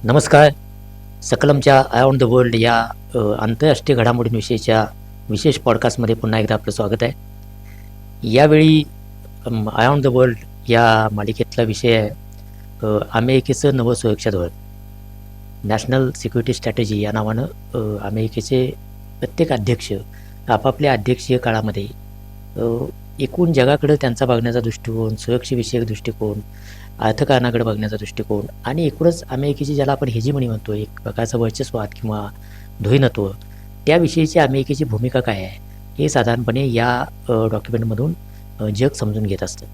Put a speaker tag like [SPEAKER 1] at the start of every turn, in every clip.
[SPEAKER 1] नमस्कार. सकलमच्या on the world या आंतरराष्ट्रीय घडामोडींविषयीच्या विशेष पॉडकास्टमध्ये पुन्हा एकदा आपलं स्वागत आहे. यावेळी ऑन द वर्ल्ड या मालिकेतला विषय आहे अमेरिकेचं नवं सुरक्षा धोरण. नॅशनल सिक्युरिटी स्ट्रॅटेजी या नावानं अमेरिकेचे प्रत्येक अध्यक्ष आपापल्या अध्यक्षीय काळामध्ये एकूण जगाकडं त्यांचा बघण्याचा दृष्टिकोन, सुरक्षेविषयक दृष्टिकोन, अर्थकारणाकडे बघण्याचा दृष्टिकोन आणि एकूणच अमेरिकेची ज्याला आपण हेजिमनी म्हणतो, एक प्रकारचं वर्चस्वाद किंवा धोरणत्व, त्याविषयीची अमेरिकेची भूमिका काय आहे हे साधारणपणे या डॉक्युमेंटमधून जग समजून घेत असतं.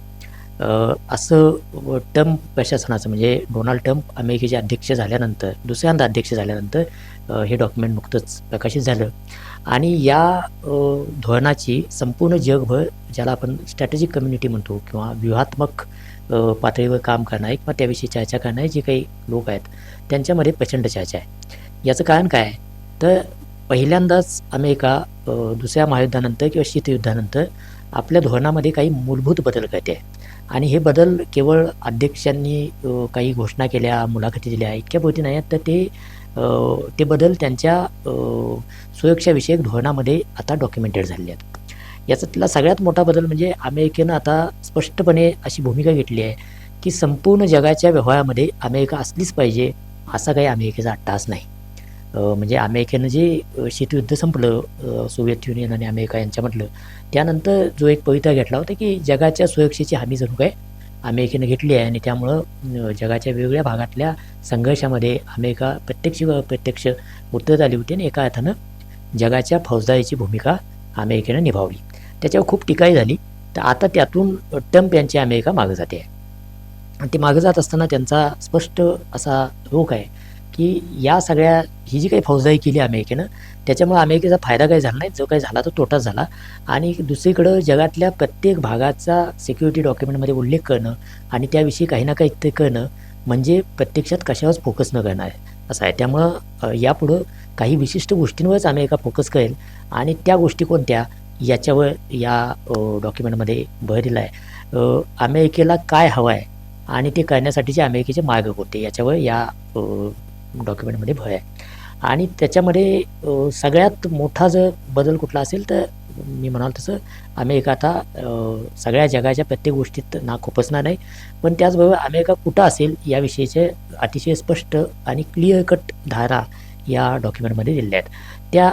[SPEAKER 1] असं ट्रम्प प्रशासनाचं म्हणजे डोनाल्ड ट्रम्प अमेरिकेचे अध्यक्ष झाल्यानंतर, दुसऱ्यांदा अध्यक्ष झाल्यानंतर हे डॉक्युमेंट नुकतंच प्रकाशित झालं आणि या धोरणाची संपूर्ण जगभर ज्याला आपण स्ट्रॅटेजिक कम्युनिटी म्हणतो किंवा व्यूहात्मक पातळीवर काम करणारे किंवा त्याविषयी चर्चा करणारे जे काही लोक आहेत त्यांच्यामध्ये प्रचंड चर्चा आहे. याचं कारण काय आहे तर पहिल्यांदाच अमेरिका दुसऱ्या महायुद्धानंतर किंवा शीतयुद्धानंतर आपल्या धोरणामध्ये काही मूलभूत बदल करते आहे आणि हे बदल केवळ अध्यक्षांनी काही घोषणा केल्या, मुलाखती दिल्या इतक्यापुरती नाही आहेत, तर ते बदल त्यांच्या सुरक्षाविषयक धोरणामध्ये आता डॉक्युमेंटेड झालेले आहेत. याच्यातला सगळ्यात मोठा बदल म्हणजे अमेरिकेनं आता स्पष्टपणे अशी भूमिका घेतली आहे की संपूर्ण जगाच्या व्यवहारामध्ये अमेरिका असलीच पाहिजे असा काही अमेरिकेचा अट्टहास नाही. म्हणजे अमेरिकेनं जे शीतयुद्ध संपलं सोव्हिएत युनियन आणि अमेरिका यांच्यामधलं, त्यानंतर जो एक पवित्रा घेतला होता की जगाच्या सुरक्षेची हमी जणू काय अमेरिकेनं घेतली आहे आणि त्यामुळं जगाच्या वेगवेगळ्या भागातल्या संघर्षामध्ये अमेरिका प्रत्यक्ष व अप्रत्यक्ष उत्तर आली होती आणि एका अर्थानं जगाच्या फौजदारीची भूमिका अमेरिकेनं निभावली. त्याच्यावर खूप टीकाही झाली. तर आता त्यातून ट्रम्प यांची अमेरिका मागं जाते आहे आणि ती मागं जात असताना त्यांचा स्पष्ट असा रोख आहे की या सगळ्या ही जी काही फौजदारी केली अमेरिकेनं त्याच्यामुळे अमेरिकेचा फायदा काही झाला नाही, जो काही झाला तो तोटाच झाला. आणि दुसरीकडं जगातल्या प्रत्येक भागाचा सिक्युरिटी डॉक्युमेंटमध्ये उल्लेख करणं आणि त्याविषयी काही ना काही ते करणं म्हणजे प्रत्यक्षात कशावरच फोकस न करणं आहे असं आहे. त्यामुळं यापुढं काही विशिष्ट गोष्टींवरच अमेरिका फोकस करेल आणि त्या गोष्टी कोणत्या याच्यावर या डॉक्युमेंटमध्ये भर दिला आहे. अमेरिकेला काय हवं आहे आणि ते करण्यासाठीचे अमेरिकेचे मार्ग कोणते याच्यावर या डॉक्युमेंटमध्ये भर आहे. आणि त्याच्यामध्ये सगळ्यात मोठा जर बदल कुठला असेल तर मी म्हणाल तसं अमेरिका आता सगळ्या जगाच्या प्रत्येक गोष्टीत ना खुपसणार नाही, पण त्याचबरोबर अमेरिका कुठं असेल याविषयीचे अतिशय स्पष्ट आणि क्लिअर कट धारा या डॉक्युमेंटमध्ये दिलेल्या आहेत. त्या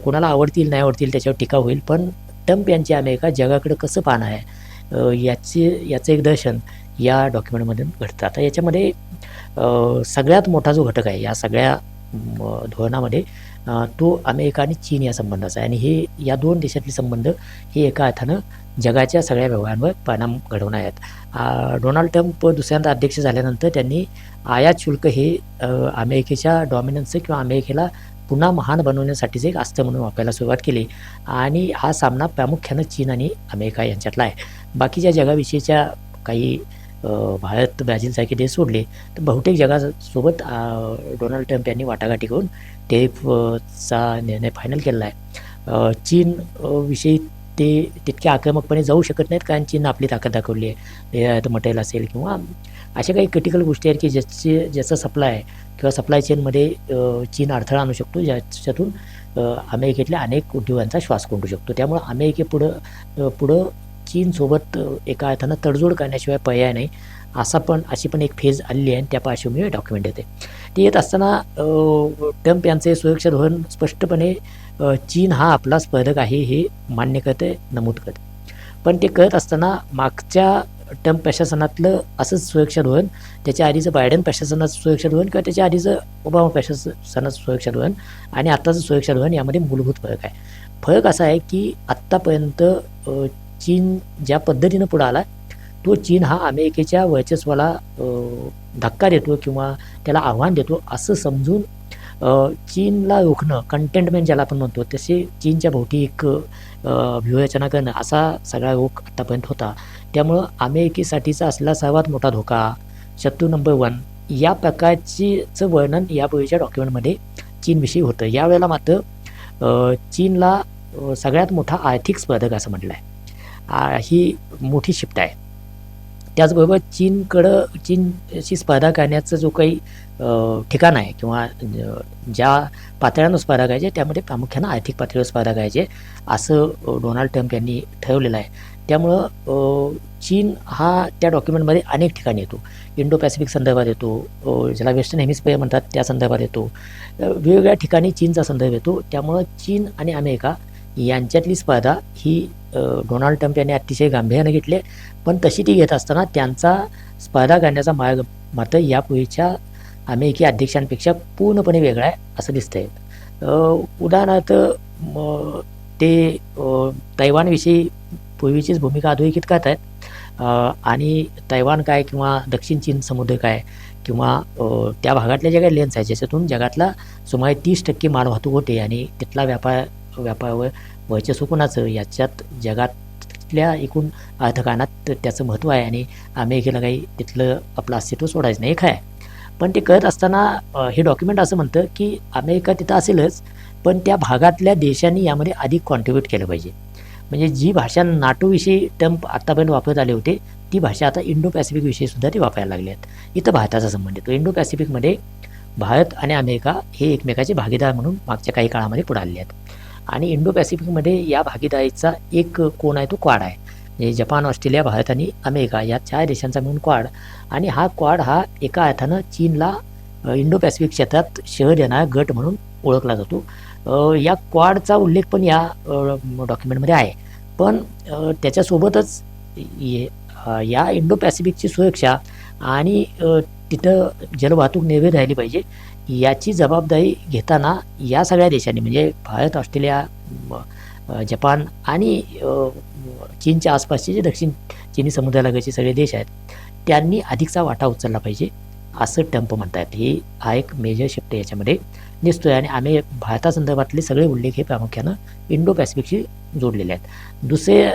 [SPEAKER 1] कोणाला आवडतील नाही आवडतील त्याच्यावर टीका होईल, पण ट्रम्प यांची अमेरिका जगाकडे कसं पाहणं आहे याचं एक दर्शन या डॉक्युमेंटमधून घडतं. आता याच्यामध्ये सगळ्यात मोठा जो घटक आहे या सगळ्या धोरणामध्ये तो अमेरिका आणि चीन या संबंधाचा आहे आणि हे या दोन देशातले संबंध हे एका अर्थानं जगाच्या सगळ्या व्यवहारांवर परिणाम घडवणार आहेत. डोनाल्ड ट्रम्प दुसऱ्यांदा अध्यक्ष झाल्यानंतर त्यांनी आयात शुल्क हे अमेरिकेच्या डॉमिनन्स किंवा अमेरिकेला पुन्हा महान बनवण्यासाठीचं एक अस्त्र म्हणून वापरायला सुरुवात केली आणि हा सामना प्रामुख्यानं चीन आणि अमेरिका यांच्यातला आहे. बाकीच्या जगाविषयीच्या काही भारत, ब्राझीलसारखे देश सोडले तर बहुतेक जगासोबत डोनाल्ड ट्रम्प यांनी वाटाघाटी करून टेरिफचा निर्णय फायनल केलेला आहे. चीन विषयी ते तितके आक्रमकपणे जाऊ शकत नाहीत कारण चीन आपली ताकद दाखवली आहे. मटेरियल असेल किंवा अशा काही क्रिटिकल गोष्टी आहेत की ज्याचा सप्लाय किंवा सप्लाय चेनमध्ये चीन अडथळा आणू शकतो, ज्याच्यातून अमेरिकेतल्या अनेक उद्योगांचा श्वास कोंडू शकतो. त्यामुळं पुढं चीनसोबत एका अर्थानं तडजोड करण्याशिवाय पर्याय नाही अशी पण एक फेज आलेली आहे आणि त्या पार्श्वभूमीवर डॉक्युमेंट येते. ते येत असताना ट्रम्प यांचे सुरक्षा धोरण स्पष्टपणे चीन हा आपला स्पर्धक आहे हे मान्य करते, नमूद करते. पण ते करत असताना मागच्या ट्रम्प प्रशासनातलं असंच सुरक्षा धोरण, त्याच्या आधीचं बायडन प्रशासनाचं सुरक्षा धोरण किंवा त्याच्या आधीचं ओबामा प्रशासनाचं सुरक्षा धोरण आणि आत्ताचं सुरक्षा धोरण यामध्ये मूलभूत फरक आहे. फरक असा आहे की आत्तापर्यंत चीन ज्या पद्धतीनं पुढं आला तो चीन हा अमेरिकेच्या वर्चस्वाला धक्का देतो किंवा त्याला आव्हान देतो असं समजून चीनला रोखणं, कंटेनमेंट ज्याला आपण म्हणतो तसे चीनच्या भोवती एक व्यूहरचना करणं असा सगळा रोख आत्तापर्यंत होता. त्यामुळं अमेरिकेसाठीचा असलेला सर्वात मोठा धोका, शत्रू नंबर 1 या प्रकारचं वर्णन यापूर्वीच्या डॉक्युमेंटमध्ये चीनविषयी होतं. यावेळेला मात्र चीनला सगळ्यात मोठा आर्थिक स्पर्धक असं म्हटलं आहे. ही मोठी शिफ्ट आहे. त्याचबरोबर चीनशी स्पर्धा करण्याचं जो काही ठिकाण आहे किंवा ज्या पातळ्यांवर स्पर्धा करायची त्यामध्ये प्रामुख्यानं आर्थिक पातळीवर स्पर्धा करायची असं डोनाल्ड ट्रम्प यांनी ठरवलेलं आहे. त्यामुळं चीन हा त्या डॉक्युमेंटमध्ये अनेक ठिकाणी येतो. इंडो पॅसिफिक संदर्भात येतो, ज्याला वेस्टर्न हेमिस्फिअर म्हणतात त्या संदर्भात येतो, वेगवेगळ्या ठिकाणी चीनचा संदर्भ येतो. त्यामुळं चीन आणि अमेरिका यांच्यातली स्पर्धा ही डोनाल्ड ट्रम्प यांनी अतिशय गांभीर्याने घेतली. पण तशी ती घेत असताना त्यांचा स्पर्धा करण्याचा मार्ग मात्र यापूर्वीच्या अमेरिकी अध्यक्षांपेक्षा पूर्णपणे वेगळा आहे असं दिसतंय. उदाहरणार्थ ते तैवानविषयी पूर्वीचीच भूमिका अधोरेखित करत आहेत आणि तैवान काय किंवा दक्षिण चीन समुद्र काय किंवा त्या भागातल्या ज्या काही लेन्स आहेत ज्याच्यातून जगातला सुमारे 30% मालवाहतूक होते आणि तिथला व्यापारावर वर्चस्व कोणाचं याच्यात जगातल्या एकूण अर्थकारणात त्याचं महत्त्व आहे आणि अमेरिकेला काही तिथलं आपलं अस्तित्व सोडायचं नाही काय. पण ते करत असताना हे डॉक्युमेंट असं म्हणतं की अमेरिका तिथं असेलच पण त्या भागातल्या देशांनी यामध्ये अधिक कॉन्ट्रीब्यूट केलं पाहिजे. म्हणजे जी भाषा नाटोविषयी ट्रम्प आत्तापर्यंत वापरत आले होते ती भाषा आता इंडो पॅसिफिकविषयी सुद्धा ते वापरायला लागले आहेत. इथं भारताचा संबंध येतो. इंडो पॅसिफिकमध्ये भारत आणि अमेरिका हे एकमेकाचे भागीदार म्हणून मागच्या काही काळामध्ये पुढे आले आहेत आणि इंडो पॅसिफिकमध्ये या भागीदारीचा एक कोण आहे तो क्वाड आहे. म्हणजे जपान, ऑस्ट्रेलिया, भारत आणि अमेरिका या 4 देशांचा मिळून क्वाड आणि हा क्वाड हा एका अर्थानं चीनला इंडो पॅसिफिक क्षेत्रात शह देणारा गट म्हणून ओळखला जातो. या क्वाडचा उल्लेख पण या डॉक्युमेंटमध्ये आहे. पण त्याच्यासोबतच या इंडो पॅसिफिकची सुरक्षा आणि तिथं जलवाहतूक निर्भर राहिली पाहिजे याची जबाबदारी घेताना या सगळ्या देशांनी म्हणजे भारत, ऑस्ट्रेलिया, जपान आणि चीनच्या आसपासचे जे दक्षिण चिनी समुद्रालगतचे सगळे देश आहेत त्यांनी अधिकचा वाटा उचलला पाहिजे असं ट्रम्प म्हणतात. हा एक मेजर शिफ्ट याच्यामध्ये दिसतोय आणि भारतासंदर्भातले सगळे उल्लेख हे प्रामुख्यानं इंडो पॅसिफिकशी जोडलेले आहेत. दुसरे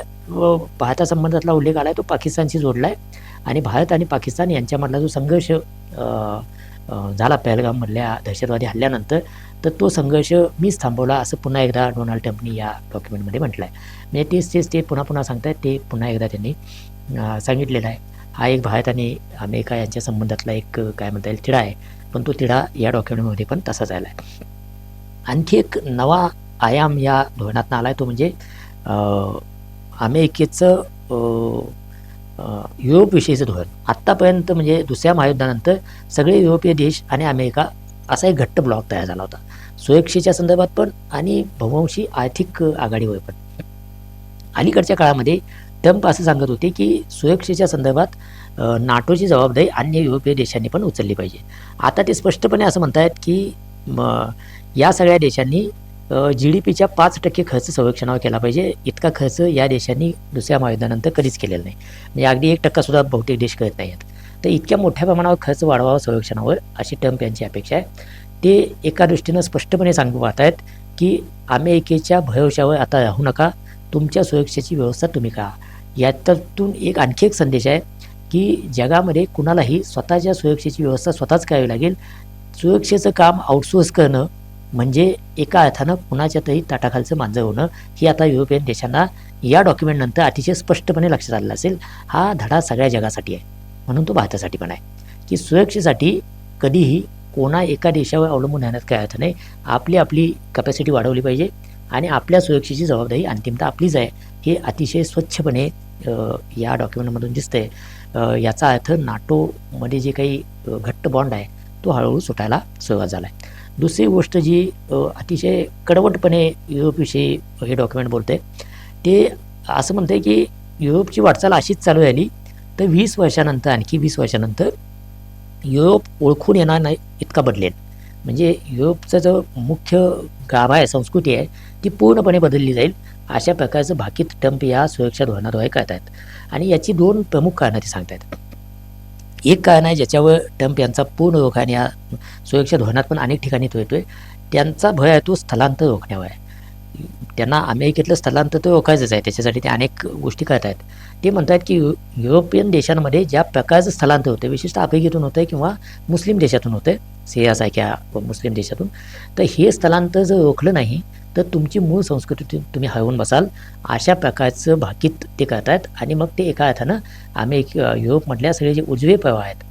[SPEAKER 1] भारतासंबंधातला उल्लेख आला आहे तो पाकिस्तानशी जोडला आहे आणि भारत आणि पाकिस्तान यांच्यामधला जो संघर्ष झाला पहलगाममधल्या दहशतवादी हल्ल्यानंतर तर तो संघर्ष मीच थांबवला असं पुन्हा एकदा डोनाल्ड ट्रम्पनी या डॉक्युमेंटमध्ये म्हटलं आहे. म्हणजे तेच ते पुन्हा सांगतायत ते पुन्हा एकदा त्यांनी सांगितलेलं आहे. हा एक भारत आणि अमेरिका यांच्या संबंधातला एक काय म्हणता येईल तिढा आहे पण तो तिढा या डॉक्युमेंटमध्ये पण तसाच आला आहे. आणखी एक नवा आयाम या धोरणातून आला आहे तो म्हणजे अमेरिकेचं युरोपविषयीचं धोरण. आत्तापर्यंत म्हणजे दुसऱ्या महायुद्धानंतर सगळे युरोपीय देश आणि अमेरिका असा एक घट्ट ब्लॉक तयार झाला होता सुरक्षेच्या संदर्भात पण आणि बहुवंशी आर्थिक आघाडीवर पण. अलीकडच्या काळामध्ये ट्रम्प असं सांगत होते की सुरक्षेच्या संदर्भात नाटोची जबाबदारी अन्य युरोपीय देशांनी पण उचलली पाहिजे. आता ते स्पष्टपणे असं म्हणतायत की या सगळ्या देशांनी GDPच्या 5% खर्च संरक्षणावर केला पाहिजे. इतका खर्च या देशांनी दुसऱ्या महायुद्धानंतर कधीच केलेला नाही. म्हणजे अगदी 1% सुद्धा बहुतेक देश करत नाही आहेत. तर इतक्या मोठ्या प्रमाणावर खर्च वाढवावा संरक्षणावर अशी ट्रम्प यांची अपेक्षा आहे. ते एका दृष्टीनं स्पष्टपणे सांगू पाहत आहेत की अमेरिकेच्या भरवशावर आता राहू नका, तुमच्या सुरक्षेची व्यवस्था तुम्ही करा. यातून आणखी एक संदेश आहे की जगामध्ये कुणालाही स्वतःच्या सुरक्षेची व्यवस्था स्वतःच करावी लागेल. सुरक्षेचं काम आउटसोर्स करणं म्हणजे एका अर्थानं कुणाच्या तरी ताटाखालचं मांजर होणं ही आता युरोपियन देशांना या डॉक्युमेंटनंतर अतिशय स्पष्टपणे लक्षात आलेला असेल. हा धडा सगळ्या जगासाठी आहे म्हणून तो भारतासाठी पण आहे की सुरक्षेसाठी कधीही कोणा एका देशावर अवलंबून राहण्यात काय अर्थ नाही. आपली कॅपॅसिटी वाढवली पाहिजे आणि आपल्या सुरक्षेची जबाबदारी अंतिमतः आपलीच आहे हे अतिशय स्वच्छपणे या डॉक्युमेंटमधून दिसतंय. याचा अर्थ नाटोमध्ये जे काही घट्ट बॉन्ड आहे तो हळूहळू सुटायला सुरुवात झाला आहे. दुसरी गोष्ट जी अतिशय कडवटपणे युरोपविषयी हे डॉक्युमेंट बोलते ते असं म्हणते की युरोपची वाटचाल अशीच चालू राहिली तर 20 वर्षानंतर आणखी 20 वर्षानंतर युरोप ओळखून येणार नाही इतका बदलेल. म्हणजे युरोपचं जो मुख्य गाभा आहे संस्कृती आहे ती पूर्णपणे बदलली जाईल अशा प्रकारचं भाकीत ट्रम्प या सुरक्षा धोरणाद्वारे करत आहेत. आणि याची 2 प्रमुख कारणं ते सांगत आहेत. एक कारण आहे ज्याच्यावर ट्रम्प यांचा पूर्ण रोख आणि या सुरक्षा धोरणात पण अनेक ठिकाणी तो येतोय. त्यांचा भय आहे तो स्थलांतर रोखण्यावर आहे. त्यांना अमेरिकेतलं स्थलांतर तर रोखायचंच आहे, त्याच्यासाठी ते अनेक गोष्टी करत आहेत. ते म्हणतात की युरोपियन देशांमध्ये ज्या प्रकारचं स्थलांतर होतं, विशेषतः आफ्रिकेतून होतं किंवा मुस्लिम देशातून होतं, सिरियासारख्या मुस्लिम देशातून, तर हे स्थलांतर जर रोखलं नाही तर तुमची मूळ संस्कृती तुम्ही हरवून बसाल, अशा प्रकारचं भाकीत ते करतात. आणि मग ते एका अर्थानं युरोपमधल्या सगळे जे उजवे प्रवाह आहेत,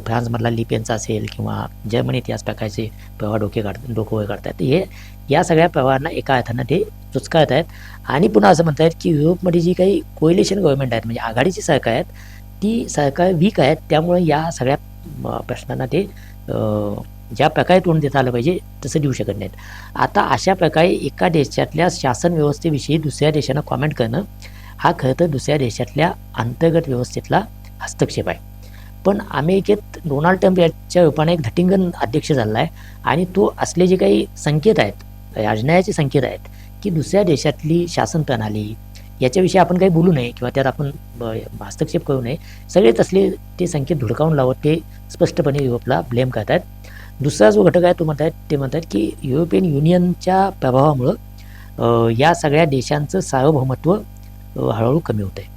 [SPEAKER 1] फ्रान्समधला लिपेनचा असेल किंवा जर्मनीत याच प्रकारचे प्रवाह डोकं काढतात, हे या सगळ्या प्रवाहांना एका अर्थानं ते चुचकाळत आहेत. आणि पुन्हा असं म्हणत आहेत की युरोपमध्ये जी काही कोएलिशन गव्हर्नमेंट आहेत, म्हणजे आघाडीची सरकार आहेत, ती सरकार वीक आहेत. त्यामुळे या सगळ्या प्रश्नांना ते ज्या प्रकारे तोंड देता आलं पाहिजे तसं देऊ शकत नाहीत. आता अशा प्रकारे एका देशातल्या शासन व्यवस्थेविषयी दुसऱ्या देशानं कॉमेंट करणं हा खरं तर दुसऱ्या देशातल्या अंतर्गत व्यवस्थेतला हस्तक्षेप आहे. पण अमेरिकेत डोनाल्ड ट्रम्प याच्या रूपाने एक धटिंगन अध्यक्ष झाला आहे आणि तो असले जे काही संकेत आहेत, राजनयाचे संकेत आहेत की दुसऱ्या देशातली शासन प्रणाली याच्याविषयी आपण काही बोलू नये किंवा त्यात आपण हस्तक्षेप करू नये, सगळेच असले ते संकेत धुडकावून लावत ते स्पष्टपणे युरोपला ब्लेम करतात. दुसरा जो घटक आहे ते म्हणतात की युरोपियन युनियनच्या प्रभावामुळं या सगळ्या देशांचं सार्वभौमत्व हळूहळू कमी होतं आहे.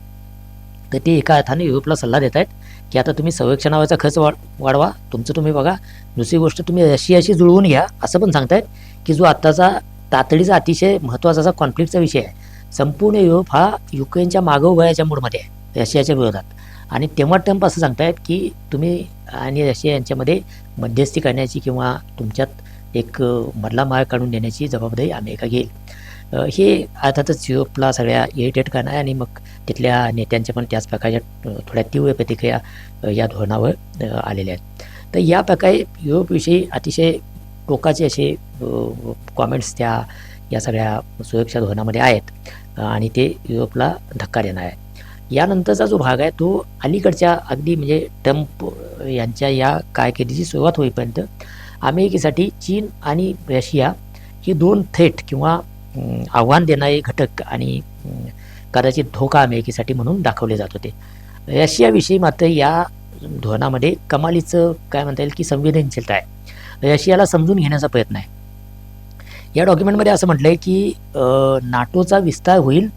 [SPEAKER 1] तर ते एका अर्थाने युरोपला सल्ला देत आहेत की आता तुम्ही संरक्षणावरचा खर्च वाढवा, तुमचं तुम्ही बघा. दुसरी गोष्ट, तुम्ही रशियाशी जुळवून घ्या, असं पण सांगतायत की जो आत्ताचा तातडीचा अतिशय महत्त्वाचा असा कॉन्फ्लिक्टचा विषय आहे. संपूर्ण युरोप हा युक्रेनच्या मागं उभयाच्या मूडमध्ये आहे रशियाच्या विरोधात. आणि तेव्हा ट्रम्प असं सांगतायत की तुम्ही आणि रशिया यांच्यामध्ये मध्यस्थी करण्याची किंवा तुमच्यात एक मधला मार्ग काढून देण्याची जबाबदारी अमेरिका घेईल. हे अर्थातच युरोपला सगळ्या इरिटेट करणार आणि मग तिथल्या नेत्यांच्या पण त्याच प्रकारच्या थोड्या तीव्र प्रतिक्रिया या धोरणावर आलेल्या आहेत. तर या प्रकारे युरोपविषयी अतिशय टोकाचे असे कॉमेंट्स या सगळ्या सुरक्षा धोरणामध्ये आहेत आणि ते युरोपला धक्का देणार आहे. यानंतरचा जो भाग आहे तो अलीकडच्या अगदी म्हणजे ट्रम्प यांच्या या कारकिर्दीची सुरुवात होईपर्यंत अमेरिकेसाठी चीन आणि रशिया ही दोन थ्रेट किंवा आव्हान देणारे घटक आणि कदाचित धोका अमेरिकेसाठी म्हणून दाखवले जात होते. रशियाविषयी मात्र या धोरणामध्ये कमालीचं काय म्हणता येईल की संवेदनशीलता आहे. रशियाला समजून घेण्याचा प्रयत्न आहे. या डॉक्युमेंटमध्ये असं म्हटलं आहे की नाटोचा विस्तार होईल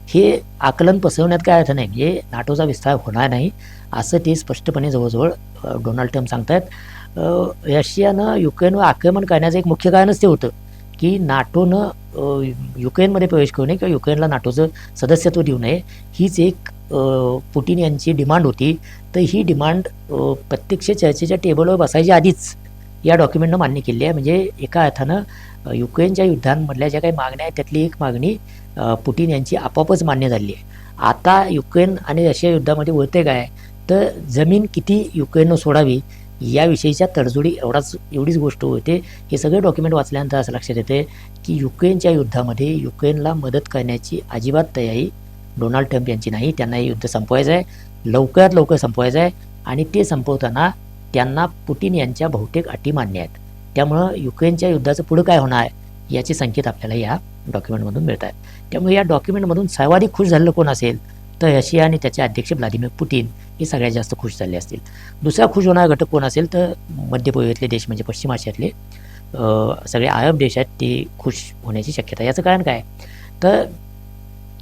[SPEAKER 1] हे आकलन पसरवण्यात काय अर्थ नाही, म्हणजे नाटोचा विस्तार होणार नाही असं ते स्पष्टपणे जवळजवळ डोनाल्ड ट्रम्प सांगतात. रशियानं युक्रेनवर आक्रमण करण्याचं एक मुख्य कारणच ते होतं की नाटोनं युक्रेनमध्ये प्रवेश करू नये किंवा युक्रेनला नाटोचं सदस्यत्व देऊ नये, हीच एक पुटिन यांची डिमांड होती. तर ही डिमांड प्रत्यक्ष चर्चेच्या टेबलवर बसायच्या आधीच या डॉक्युमेंटनं मान्य केली आहे. म्हणजे एका अर्थानं युक्रेनच्या युद्धांमधल्या ज्या काही मागण्या आहेत त्यातली एक मागणी पुटिन यांची आपोआपच मान्य झाली आहे. आता युक्रेन आणि रशिया युद्धामध्ये होते काय तर जमीन किती युक्रेननं सोडावी याविषयीच्या तडजोडी एवढीच गोष्ट होते. हे सगळे डॉक्युमेंट वाचल्यानंतर असं लक्षात येते की युक्रेनच्या युद्धामध्ये युक्रेनला मदत करण्याची अजिबात तयारी डोनाल्ड ट्रम्प यांची नाही. त्यांना हे युद्ध संपवायचं आहे, लवकरात लवकर संपवायचं आहे आणि ते संपवताना त्यांना पुटिन यांच्या बहुतेक अटी मान्य आहेत. त्यामुळं युक्रेनच्या युद्धाचं पुढं काय होणार याचे संकेत आपल्याला या डॉक्युमेंटमधून मिळत आहेत. त्यामुळे या डॉक्युमेंटमधून सर्वाधिक खुश झालेलं कोण असेल तर रशिया आणि त्याचे अध्यक्ष व्लादिमीर पुटिन हे सगळ्यात जास्त खुश झाले असतील. दुसरा खुश होणारा घटक कोण असेल तर मध्य पूर्वेतले देश म्हणजे पश्चिम आशियातले सगळे अरब देश आहेत ते खुश होण्याची शक्यता. याचं कारण काय तर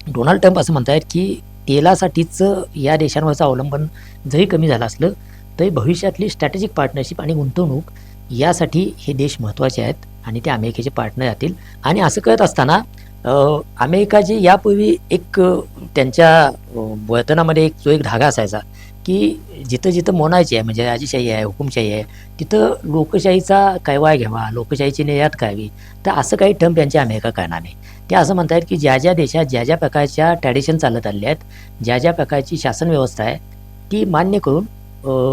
[SPEAKER 1] डोनाल्ड ट्रम्प असं म्हणत आहेत की तेलासाठीचं या देशांवरचं अवलंबन जरी कमी झालं असलं तरी भविष्यातली स्ट्रॅटेजिक पार्टनरशिप आणि गुंतवणूक यासाठी हे देश महत्त्वाचे आहेत आणि ते अमेरिकेचे पार्टनर राहतील. आणि असं करत असताना अमेरिकाची यापूर्वी एक त्यांच्या वर्तनामध्ये जो एक धागा असायचा की जिथं जिथं मोनायची आहे म्हणजे राजेशाही आहे, हुकुमशाही आहे, तिथं लोकशाहीचा कैवाय घ्यावा, लोकशाहीची निर्यात करावी. तर असं काही ट्रम्प यांच्या अमेरिका करणार नाही. ते असं म्हणतात की ज्या ज्या देशात ज्या ज्या प्रकारच्या ट्रॅडिशन चालत आले आहेत, ज्या ज्या प्रकारची शासन व्यवस्था आहे ती मान्य करून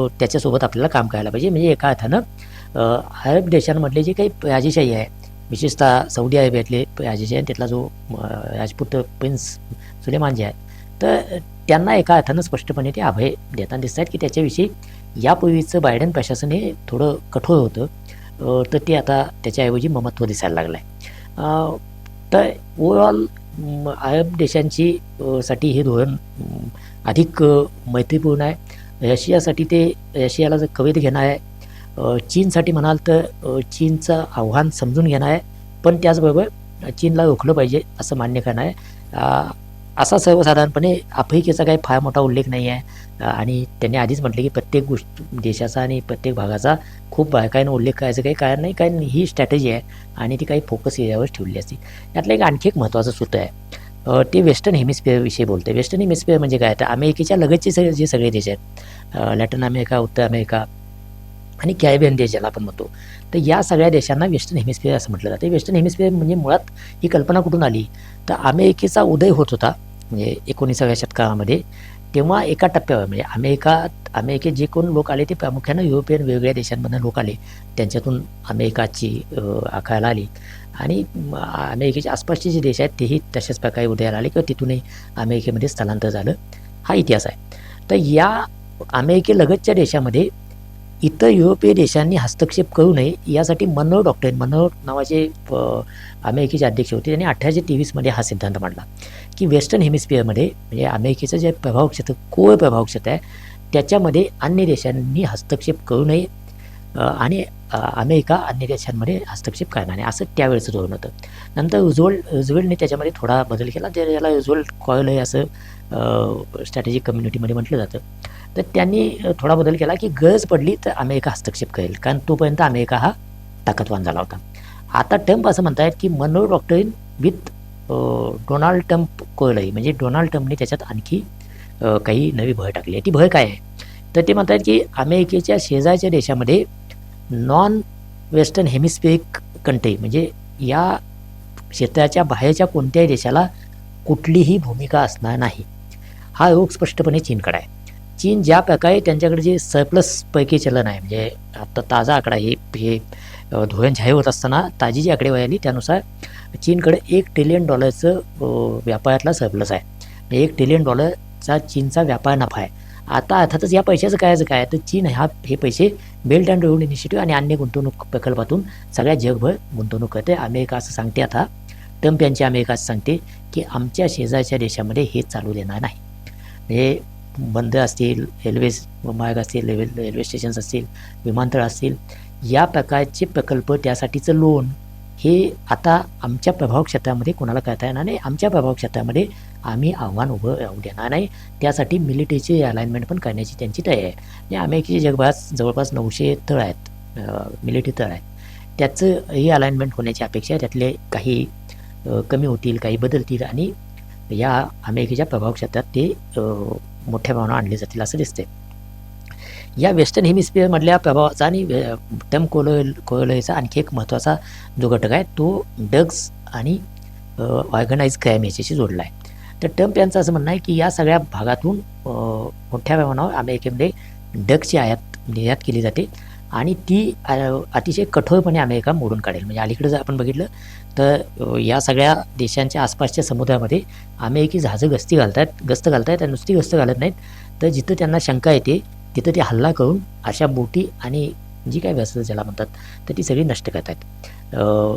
[SPEAKER 1] त्याच्यासोबत आपल्याला काम करायला पाहिजे. म्हणजे एका अर्थानं अरब देशांमधले जे काही राजेशाही आहे, विशेषतः सौदी अरेबियातले राजेशाही आहे, तिथला जो राजपूत प्रिन्स सुलेमान जे आहे तर त्यांना एका अर्थानं स्पष्टपणे ते अभय देताना दिसत आहेत की त्याच्याविषयी यापूर्वीचं बायडन प्रशासन हे थोडं कठोर होतं तर ते आता त्याच्याऐवजी ममत्व दिसायला लागलं आहे. तर ओव्हरऑल अरब देशांची साठी हे धोरण अधिक मैत्रीपूर्ण आहे. रशियासाठी ते रशियाला जर कवेत घेणार आहे, चीनसाठी म्हणाल तर चीनचं आव्हान समजून घेणार आहे, पण त्याचबरोबर चीनला रोखलं पाहिजे असं मान्य करणार आहे. असा सर्वसाधारणपणे आफ्रिकेचा काही फार मोठा उल्लेख नाही आहे आणि त्यांनी आधीच म्हटले की प्रत्येक गोष्ट देशाचा आणि प्रत्येक भागाचा खूप बारकाईनं उल्लेख करायचं काही कारण नाही, कारण ही स्ट्रॅटेजी आहे आणि ती काही फोकस एरियावर ठेवली असते. यातलं एक आणखी एक महत्त्वाचं सूत्र आहे, ते वेस्टर्न हेमिस्फिअरविषयी बोलते. वेस्टर्न हेमिस्फिअर म्हणजे काय, तर अमेरिकेच्या लगतचे जे सगळे देश आहेत, लॅटिन अमेरिका, उत्तर अमेरिका आणि कॅरिबियन देश ज्याला आपण म्हणतो, तर या सगळ्या देशांना वेस्टर्न हेमिस्फिअर असं म्हटलं जातं. वेस्टर्न हेमिस्फिअर म्हणजे मुळात ही कल्पना कुठून आली, तर अमेरिकेचा उदय होत होता म्हणजे 19व्या शतकामध्ये. तेव्हा एका टप्प्यावर म्हणजे अमेरिकेत जे कोण लोक आले ते प्रामुख्यानं युरोपियन वेगवेगळ्या देशांमधून लोक आले, त्यांच्यातून अमेरिकाची आखायला आली आणि अमेरिकेच्या आसपासचे जे देश आहेत तेही तशाच प्रकारे उदयाला आले किंवा तिथूनही अमेरिकेमध्ये स्थलांतर झालं, हा इतिहास आहे. तर या अमेरिकेलगतच्या देशामध्ये इतर युरोपीय देशांनी हस्तक्षेप करू नये यासाठी मनरो नावाचे अमेरिकेचे अध्यक्ष होते. त्यांनी 1823मध्ये हा सिद्धांत मांडला की वेस्टर्न हेमिस्फिअरमध्ये म्हणजे अमेरिकेचं जे प्रभाव क्षेत्र, कोर प्रभाव क्षेत्र आहे, त्याच्यामध्ये अन्य देशांनी हस्तक्षेप करू नये आणि अमेरिका अन्य देशांमध्ये हस्तक्षेप करणार नाही, असं त्यावेळेचं धोरण होतं. नंतर रुझवेल्टने त्याच्यामध्ये थोडा बदल केला, ज्याला रुझवेल्ट कॉईल आहे असं स्ट्रॅटेजिक कम्युनिटीमध्ये म्हटलं जातं. तर त्यांनी थोडा बदल केला की गरज पडली तर अमेरिका हस्तक्षेप करेल, कारण तोपर्यंत अमेरिका हा ताकदवान झाला होता. आता ट्रम्प असं म्हणतायत की मनरो डॉक्टरीन विथ डोनाल्ड ट्रम्प कोळई, म्हणजे डोनाल्ड ट्रम्पने त्याच्यात आणखी काही नवी भर टाकली आहे. ती भर काय आहे, तर ते म्हणतात की अमेरिकेच्या शेजारच्या देशामध्ये नॉन वेस्टर्न हेमिस्फिअरिक कंट्री म्हणजे या क्षेत्राच्या बाहेरच्या कोणत्याही देशाला कुठलीही भूमिका असणार नाही. हा रोग स्पष्टपणे चीनकडे आहे. चीन ज्या प्रकारे त्यांच्याकडे जे सरप्लस पैकी चलन आहे, म्हणजे आता ताजा आकडा हे धोरण जाहीर होत असताना ताजी जी आकडेवारी आली त्यानुसार चीनकडे $1 ट्रिलियन व्यापारातला सरप्लस आहे. $1 ट्रिलियन चीनचा व्यापार नफा आहे. आता अर्थातच या पैशाचं काय, तर चीन हे पैसे बेल्ट अँड रोड इनिशिएटिव्ह आणि अन्य गुंतवणूक प्रकल्पातून सगळ्या जगभर गुंतवणूक करते. अमेरिका असं सांगते, आता ट्रम्प यांची अमेरिका असं सांगते की आमच्या शेजारच्या देशामध्ये हे चालू देणार नाही. म्हणजे बंदर असतील, रेल्वे मार्ग असतील, रेल्वे स्टेशन्स असतील, विमानतळ असतील, या प्रकारचे प्रकल्प, त्यासाठीचं लोन हे आता आमच्या प्रभाव क्षेत्रामध्ये कोणाला करता येणार नाही. आमच्या प्रभाव क्षेत्रामध्ये आम्ही आव्हान उभं राहू देणार नाही. त्यासाठी मिलिटरीची अलाइनमेंट पण करण्याची त्यांची तयारी आहे. म्हणजे अमेरिकेचे जगभरात जवळपास 900 तळ आहेत, मिलिटरी तळ आहेत. त्याचं ही अलाइनमेंट होण्याची अपेक्षा आहे. त्यातले काही कमी होतील, काही बदलतील आणि या अमेरिकेच्या प्रभाव क्षेत्रात ते मोठ्या प्रमाणावर आणले जातील असं दिसते. या वेस्टर्न हेमिस्फिअरमधल्या प्रभावाचा आणि ट्रम्प कोळईचा आणखी एक महत्त्वाचा जो घटक आहे तो ड्रग्ज आणि ऑर्गनाइज क्राईम याच्याशी जोडला आहे. तर ट्रम्प यांचं असं म्हणणं आहे की या सगळ्या भागातून मोठ्या प्रमाणावर अमेरिकेमध्ये ड्रग्जची निर्यात केली जाते आणि ती अतिशय कठोरपणे अमेरिका मोडून काढेल. म्हणजे अलीकडे जर आपण बघितलं तर या सगळ्या देशांच्या आसपासच्या समुद्रामध्ये अमेरिकी जहाजं गस्त घालतायत आणि नुसती गस्त घालत नाहीत, तर जिथं त्यांना शंका येते तिथं ते हल्ला करून अशा बोटी आणि जी काही व्यास ज्याला म्हणतात तर ती सगळी नष्ट करतात.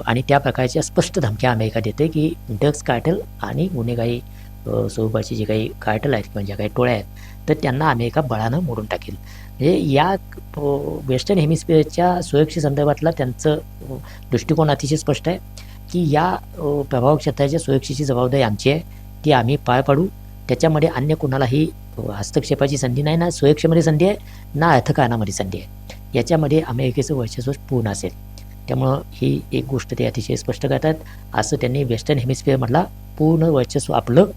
[SPEAKER 1] आणि त्या प्रकारच्या स्पष्ट धमक्या अमेरिका देते की ड्रग्ज कार्टेल आणि गुन्हेगारी स्वरूपाची जे काही कार्टेल आहेत किंवा ज्या काही टोळ्या आहेत तर त्यांना अमेरिका बळानं मोडून टाकेल. म्हणजे या वेस्टर्न हेमिस्फिअरच्या सुरक्षेसंदर्भातला त्यांचं दृष्टिकोन अतिशय स्पष्ट आहे की या प्रभाव क्षेत्राच्या सुरक्षेची जबाबदारी आमची आहे, ती आम्ही पार पाडू. त्याच्यामध्ये अन्य कोणालाही हस्तक्षेपाची संधी नाही, ना सुरक्षेमध्ये संधी आहे ना अर्थकारणामध्ये संधी आहे. याच्यामध्ये अमेरिकेचं वर्चस्व पूर्ण असेल. त्यामुळं ही एक गोष्ट ते अतिशय स्पष्ट करतात. असं त्यांनी वेस्टर्न हेमिस्फिअरमधला पूर्ण वर्चस्व आपलं,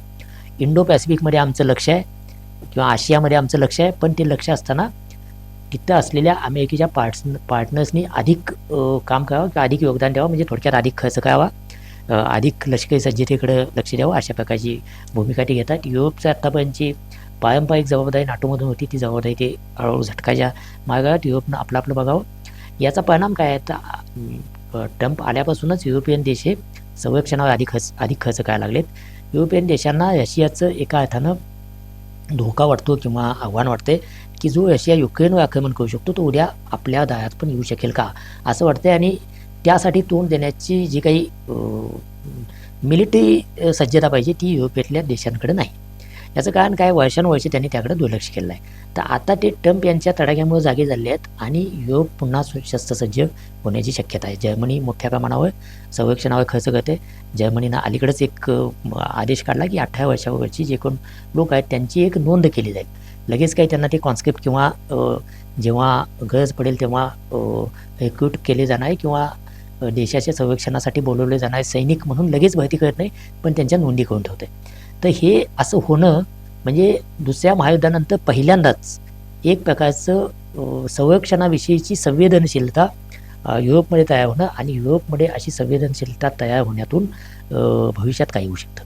[SPEAKER 1] इंडो पॅसिफिकमध्ये आमचं लक्ष आहे किंवा आशियामध्ये आमचं लक्ष आहे, पण ते लक्ष असताना तिथं असलेल्या अमेरिकेच्या पार्टनर्सनी अधिक काम करावं किंवा अधिक योगदान द्यावं, म्हणजे थोडक्यात अधिक खर्च करावा, अधिक लष्करी सज्जतेकडे लक्ष द्यावं, अशा प्रकारची भूमिका ते घेतात. युरोपचं आत्तापर्यंतची पारंपरिक जबाबदारी नाटोमधून होती, ती जबाबदारी ते हळूहळू झटकाच्या मार्गात युरोपनं आपलं बघावं. याचा परिणाम काय आहे, तर ट्रम्प आल्यापासूनच युरोपियन देश हे संरक्षणावर अधिक खर्च करायला लागलेत. युरोपियन देशांना रशियाचं एका अर्थानं धोका वाटतो किंवा आव्हान वाटते की जो रशिया युक्रेनवर आक्रमण करू शकतो तो उद्या आपल्या दारात पण येऊ शकेल का असं वाटतंय. आणि त्यासाठी तोंड देण्याची जी काही मिलिटरी सज्जता पाहिजे ती युरोपियातल्या देशांकडे नाही. याचं कारण काय, वर्षानुवर्षे त्यांनी त्याकडे दुर्लक्ष केलं आहे. तर आता ते ट्रम्प यांच्या तडाख्यामुळे जागे झाले आहेत आणि युरोप पुन्हा शस्त्रसज्ज होण्याची शक्यता आहे. जर्मनी मोठ्या प्रमाणावर संरक्षणावर खर्च करते. जर्मनीनं अलीकडेच एक आदेश काढला की 18 वर्षावरची जे कोण लोक आहेत त्यांची एक नोंद केली जाईल. लगेच काही त्यांना ते कॉन्स्क्रिप्ट किंवा जेव्हा गरज पडेल तेव्हा रिक्रूट केले जाणार किंवा देशाच्या संरक्षणासाठी बोलवले जाणारे सैनिक म्हणून लगेच भरती करत नाही, पण त्यांच्या नोंदी करून ठेवते. तर हे असं होणं म्हणजे दुसऱ्या महायुद्धानंतर पहिल्यांदाच एक प्रकारचं संरक्षणाविषयीची संवेदनशीलता युरोपमध्ये तयार होणं आणि युरोपमध्ये अशी संवेदनशीलता तयार होण्यातून भविष्यात काही होऊ शकतं.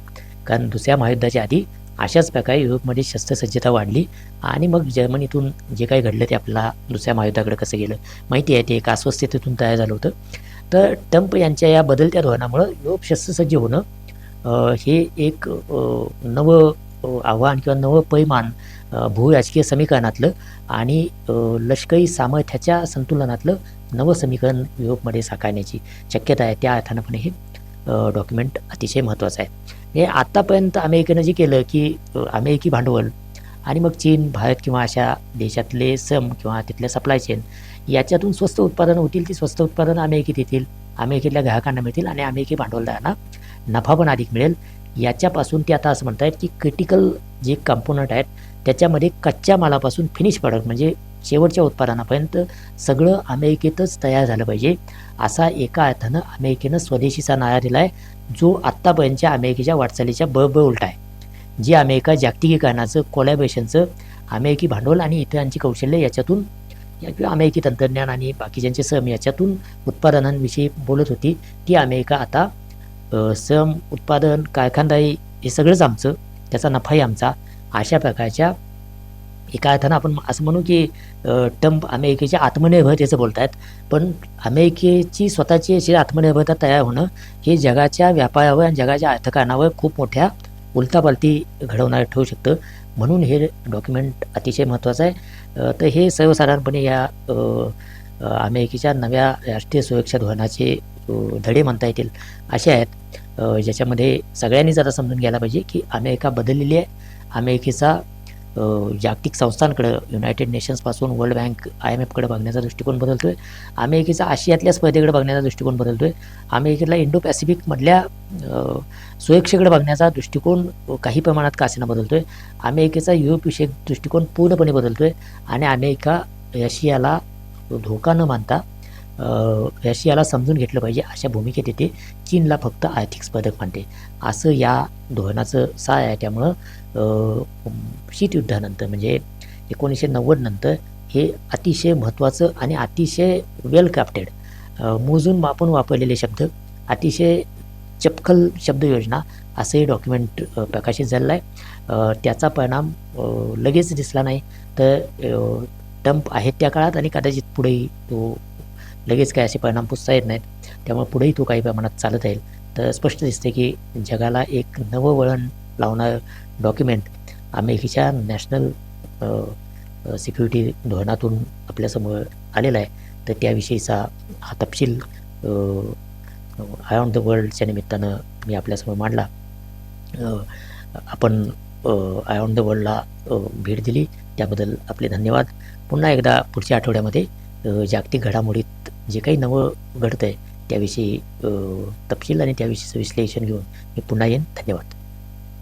[SPEAKER 1] कारण दुसऱ्या महायुद्धाच्या आधी अशाच प्रकारे युरोपमध्ये शस्त्रसज्जता वाढली आणि मग जर्मनीतून जे काही घडलं ते आपल्याला दुसऱ्या महायुद्धाकडे कसं गेलं माहिती आहे. ते एक अस्वस्थतेतून तयार झालं होतं. तर ट्रम्प यांच्या या बदलत्या धोरणामुळं युरोप शस्त्रसज्ज होणं हे एक नवं आव्हान किंवा नवं पैमान भूराजकीय समीकरणातलं आणि लष्करी सामर्थ्याच्या संतुलनातलं नवं समीकरण युरोपमध्ये साकारण्याची शक्यता आहे. त्या अर्थानं पण हे डॉक्युमेंट अतिशय महत्त्वाचं आहे. हे आत्तापर्यंत अमेरिकेनं जे केलं की अमेरिकी भांडवल आणि मग चीन, भारत किंवा अशा देशातले श्रम किंवा तिथल्या सप्लाय चेन याच्यातून स्वस्त उत्पादनं होतील. ती स्वस्त उत्पादनं अमेरिकेत येतील, अमेरिकेतल्या ग्राहकांना मिळतील आणि अमेरिकी भांडवलदारांना नफा पण अधिक मिळेल. याच्यापासून ते आता असं म्हणतायत की क्रिटिकल जे कंपोनंट आहेत त्याच्यामध्ये कच्च्या मालापासून फिनिश प्रॉडक्ट म्हणजे शेवटच्या उत्पादनापर्यंत सगळं अमेरिकेतच तयार झालं पाहिजे, असा एका अर्थानं अमेरिकेनं स्वदेशीचा नारा दिला आहे, जो आत्तापर्यंतच्या अमेरिकेच्या वाटचालीच्या बरोबर उलटा आहे. जी अमेरिका जागतिकीकरणाचं, कोलॅबरेशनचं, अमेरिकी भांडवल आणि इतरांची कौशल्य याच्यातून किंवा अमेरिकी तंत्रज्ञान आणि बाकीच्यांचे श्रम याच्यातून उत्पादनांविषयी बोलत होती, ती अमेरिका आता श्रम, उत्पादन, कारखानदारी हे सगळंच आमचं, त्याचा नफाही आमचा, अशा प्रकारच्या एका अर्थानं आपण असं म्हणू की ट्रम्प अमेरिकेच्या आत्मनिर्भरतेचं बोलत आहेत. पण अमेरिकेची स्वतःची अशी आत्मनिर्भरता तयार होणं हे जगाच्या व्यापारावर आणि जगाच्या अर्थकारणावर खूप मोठ्या उलथापालथी घडवणारं ठरू शकतं. म्हणून हे डॉक्युमेंट अतिशय महत्त्वाचं आहे. तर हे सर्वसाधारणपणे या अमेरिकेच्या नव्या राष्ट्रीय सुरक्षा धोरणाचे धडे म्हणता येतील असे आहेत, ज्याच्यामध्ये सगळ्यांनीच आता समजून घ्यायला पाहिजे की अमेरिका बदललेली आहे. अमेरिकेचा जागतिक संस्थांकडं, युनायटेड नेशन्सपासून वर्ल्ड बँक, IMFकडे बघण्याचा दृष्टिकोन बदलतो आहे. अमेरिकेचा आशियातल्या स्पर्धेकडे बघण्याचा दृष्टिकोन बदलतो आहे. अमेरिकेला इंडो पॅसिफिकमधल्या सुरक्षेकडे बघण्याचा दृष्टिकोन काही प्रमाणात का असेना बदलतो आहे. अमेरिकेचा युरोपविषयक दृष्टिकोन पूर्णपणे बदलतो आहे आणि अमेरिका रशियाला धोका न मानता रशियाला समजून घेतलं पाहिजे अशा भूमिकेत येते. चीनला फक्त आर्थिक स्पर्धक मानते, असं या धोरणाचं सार आहे. त्यामुळं शीतयुद्धानंतर म्हणजे 1990 नंतर हे अतिशय महत्त्वाचं आणि अतिशय वेल क्राफ्टेड, मोजून मापून वापरलेले शब्द, अतिशय चपखल शब्दयोजना असं हे डॉक्युमेंट प्रकाशित झालेलं आहे. त्याचा परिणाम लगेच दिसला नाही, तर ट्रम्प आहेत त्या काळात आणि कदाचित पुढेही तो लगेच काय असे परिणाम पुसता येत नाहीत. त्यामुळे पुढेही तो काही प्रमाणात चालत राहील. तर स्पष्ट दिसते की जगाला एक नवं वळण लावणारं डॉक्युमेंट अमेरिकेच्या नॅशनल सिक्युरिटी धोरणातून आपल्यासमोर आलेला आहे. तर त्याविषयीचा हा तपशील अराउंड द वर्ल्डच्या निमित्तानं मी आपल्यासमोर मांडला. आपण अराउंड द वर्ल्डला भेट दिली त्याबद्दल आपले धन्यवाद. पुन्हा एकदा पुढच्या आठवड्यामध्ये जागतिक घडामोडीत जे काही नवं घडतं आहे त्याविषयी तपशील आणि त्याविषयीचं विश्लेषण घेऊन मी पुन्हा येईन. धन्यवाद.